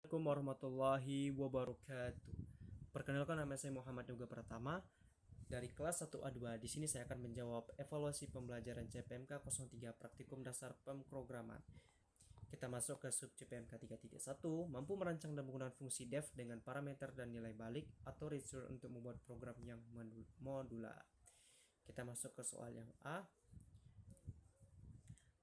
Assalamualaikum warahmatullahi wabarakatuh. Perkenalkan, nama saya Muhammad Yoga Pratama dari kelas 1A2. Di sini saya akan menjawab evaluasi pembelajaran CPMK 03 Praktikum Dasar Pemrograman. Kita masuk ke sub CPMK 3.1, mampu merancang dan menggunakan fungsi def dengan parameter dan nilai balik atau return untuk membuat program yang modular. Kita masuk ke soal yang A.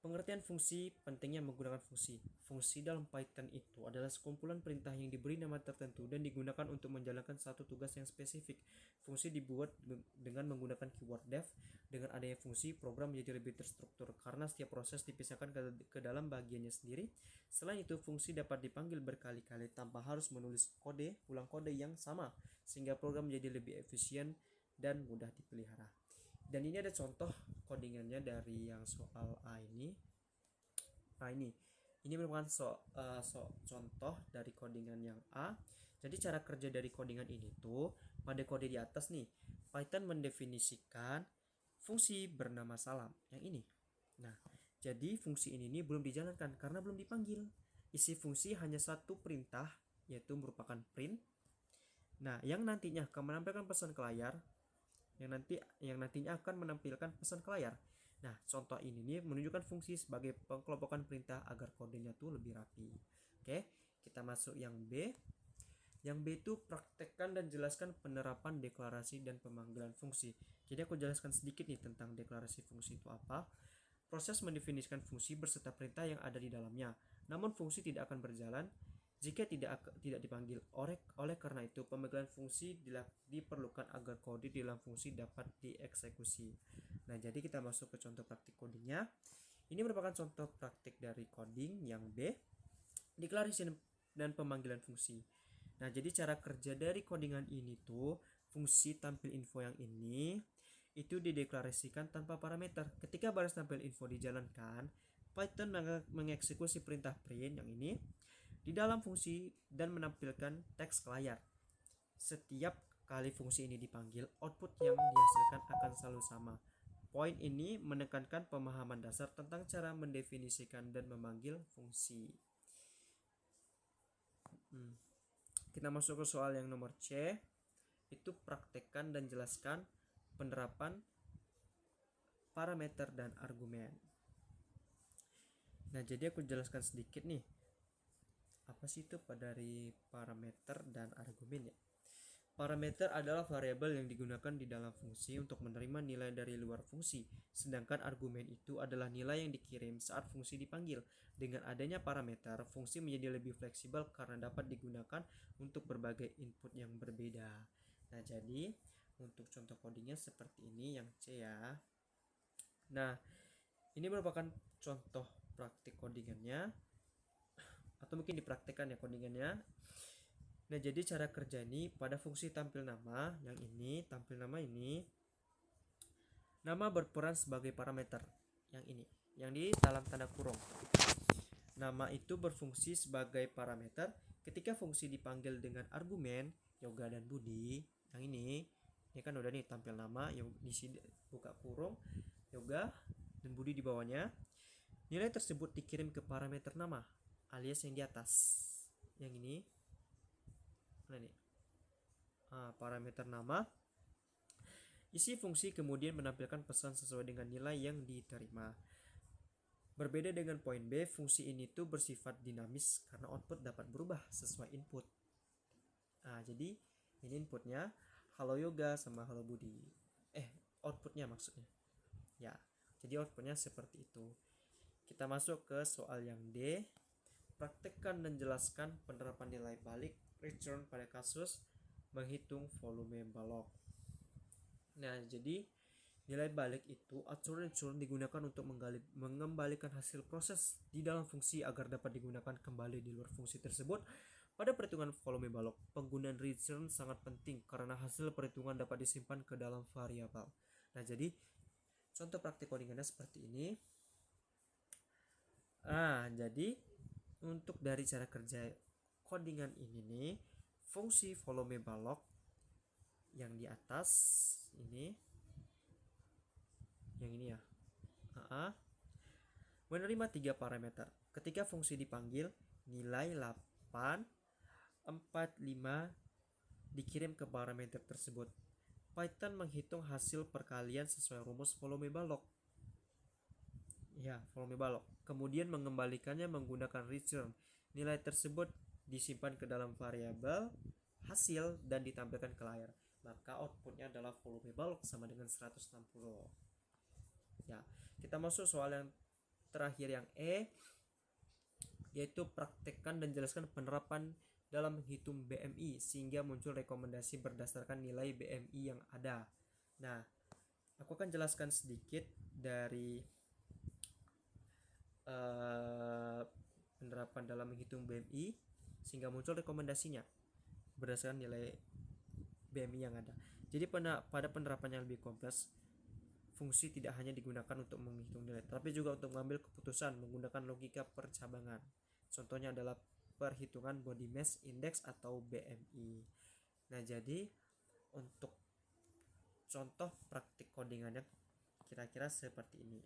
Pengertian fungsi, pentingnya menggunakan fungsi. Fungsi dalam Python itu adalah sekumpulan perintah yang diberi nama tertentu dan digunakan untuk menjalankan satu tugas yang spesifik. Fungsi dibuat dengan menggunakan keyword def. Dengan adanya fungsi, program menjadi lebih terstruktur karena setiap proses dipisahkan ke dalam bagiannya sendiri. Selain itu, fungsi dapat dipanggil berkali-kali tanpa harus menulis ulang kode yang sama, sehingga program menjadi lebih efisien dan mudah dipelihara. Dan ini ada contoh codingannya dari yang soal A ini. Nah, ini merupakan contoh dari codingan yang A. Jadi cara kerja dari codingan ini tuh pada kode di atas nih, Python mendefinisikan fungsi bernama salam yang ini. Nah, jadi fungsi ini belum dijalankan karena belum dipanggil. Isi fungsi hanya satu perintah, yaitu merupakan print. Nah, yang nantinya akan menampilkan pesan ke layar, yang nantinya akan menampilkan pesan ke layar. Nah, contoh ini nih menunjukkan fungsi sebagai pengkelompokan perintah agar kodenya tuh lebih rapi. Oke, kita masuk yang B. Yang B itu praktekkan dan jelaskan penerapan deklarasi dan pemanggilan fungsi. Jadi aku jelaskan sedikit nih tentang deklarasi fungsi itu apa. Proses mendefinisikan fungsi berserta perintah yang ada di dalamnya. Namun fungsi tidak akan berjalan jika tidak dipanggil. Oleh karena itu, pemanggilan fungsi diperlukan agar kode di dalam fungsi dapat dieksekusi. Nah, jadi kita masuk ke contoh praktik codingnya. Ini merupakan contoh praktik dari coding yang B, deklarasi dan pemanggilan fungsi. Nah, jadi cara kerja dari codingan ini tuh, fungsi tampil info yang ini itu dideklarasikan tanpa parameter. Ketika baris tampil info dijalankan, Python mengeksekusi perintah print yang ini di dalam fungsi dan menampilkan teks ke layar. Setiap kali fungsi ini dipanggil, output yang dihasilkan akan selalu sama. Poin ini menekankan pemahaman dasar tentang cara mendefinisikan dan memanggil fungsi. Kita masuk ke soal yang nomor C. Itu praktekkan dan jelaskan penerapan parameter dan argumen. Nah, jadi aku jelaskan sedikit nih. Apa sih itu dari parameter dan argumen ya? Parameter adalah variabel yang digunakan di dalam fungsi untuk menerima nilai dari luar fungsi, sedangkan argumen itu adalah nilai yang dikirim saat fungsi dipanggil. Dengan adanya parameter, fungsi menjadi lebih fleksibel karena dapat digunakan untuk berbagai input yang berbeda. Nah, jadi untuk contoh codingnya seperti ini yang C ya. Nah, ini merupakan contoh praktik codingannya, atau mungkin dipraktekkan ya codingannya. Nah, jadi cara kerja ini pada fungsi tampil nama yang ini, tampil nama ini, nama berperan sebagai parameter yang ini, yang di dalam tanda kurung. Nama itu berfungsi sebagai parameter ketika fungsi dipanggil dengan argumen Yoga dan Budi. Yang ini kan udah nih tampil nama, yang sini buka kurung Yoga dan Budi di bawahnya. Nilai tersebut dikirim ke parameter nama alias yang di atas. Yang ini. Nah, nih. Parameter nama. Isi fungsi kemudian menampilkan pesan sesuai dengan nilai yang diterima. Berbeda dengan poin B, fungsi ini tuh bersifat dinamis karena output dapat berubah sesuai input. Nah, jadi ini inputnya halo Yoga sama halo Budi. Outputnya maksudnya. Ya, jadi outputnya seperti itu. Kita masuk ke soal yang D. Praktekkan dan jelaskan penerapan nilai balik return pada kasus menghitung volume balok. Nah, jadi nilai balik itu aturan digunakan untuk mengembalikan hasil proses di dalam fungsi agar dapat digunakan kembali di luar fungsi tersebut. Pada perhitungan volume balok, penggunaan return sangat penting karena hasil perhitungan dapat disimpan ke dalam variabel. Nah, jadi contoh praktik codingannya seperti ini. Jadi untuk dari cara kerja codingan ini nih, fungsi volume balok yang di atas ini, yang ini ya, menerima 3 parameter. Ketika fungsi dipanggil, nilai 8 45 dikirim ke parameter tersebut. Python menghitung hasil perkalian sesuai rumus volume balok. Ya, volume balok. Kemudian mengembalikannya menggunakan return. Nilai tersebut disimpan ke dalam variabel hasil dan ditampilkan ke layar. Maka outputnya adalah volume balok sama dengan 160. Ya, kita masuk soal yang terakhir yang E, yaitu praktekkan dan jelaskan penerapan dalam menghitung BMI sehingga muncul rekomendasi berdasarkan nilai BMI yang ada. Nah, aku akan jelaskan sedikit dari penerapan dalam menghitung BMI sehingga muncul rekomendasinya berdasarkan nilai BMI yang ada. Jadi pada penerapan yang lebih kompleks, fungsi tidak hanya digunakan untuk menghitung nilai, tapi juga untuk mengambil keputusan menggunakan logika percabangan. Contohnya adalah perhitungan body mass index atau BMI. Nah, jadi untuk contoh praktik codingannya kira-kira seperti ini.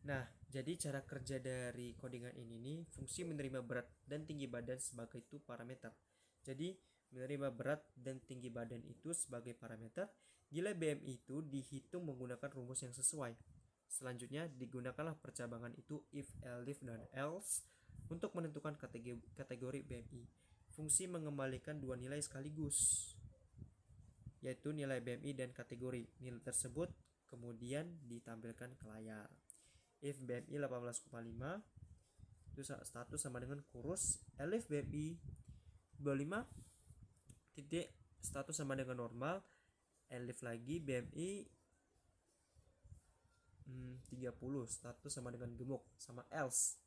Nah, jadi cara kerja dari codingan ini nih, fungsi menerima berat dan tinggi badan sebagai itu parameter. Jadi, menerima berat dan tinggi badan itu sebagai parameter, nilai BMI itu dihitung menggunakan rumus yang sesuai. Selanjutnya, digunakanlah percabangan itu if, elif, dan else untuk menentukan kategori BMI. Fungsi mengembalikan dua nilai sekaligus, yaitu nilai BMI dan kategori. Nilai tersebut kemudian ditampilkan ke layar. If BMI 18,5 itu status sama dengan kurus, elif BMI 25 titik status sama dengan normal, elif lagi BMI 30 status sama dengan gemuk, sama else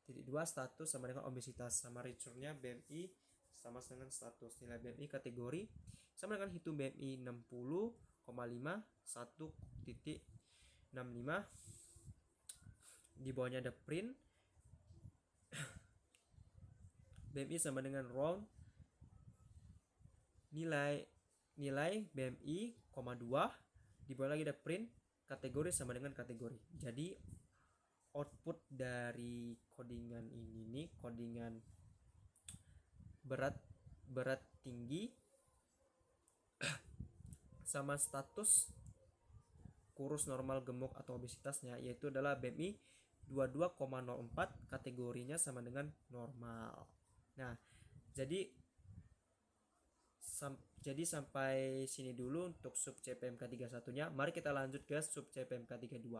titik 2 status sama dengan obesitas, sama returnnya BMI sama dengan status. Nilai BMI kategori sama dengan hitung BMI 60,5 1.65. Di bawahnya ada print BMI sama dengan round nilai BMI, 2. Di bawah lagi ada print kategori sama dengan kategori. Jadi output dari codingan ini nih, codingan berat tinggi sama status kurus, normal, gemuk atau obesitasnya, yaitu adalah BMI 22,04, kategorinya sama dengan normal. Nah, jadi sampai sini dulu untuk sub CPMK 31 nya. Mari kita lanjut ke sub CPMK 32.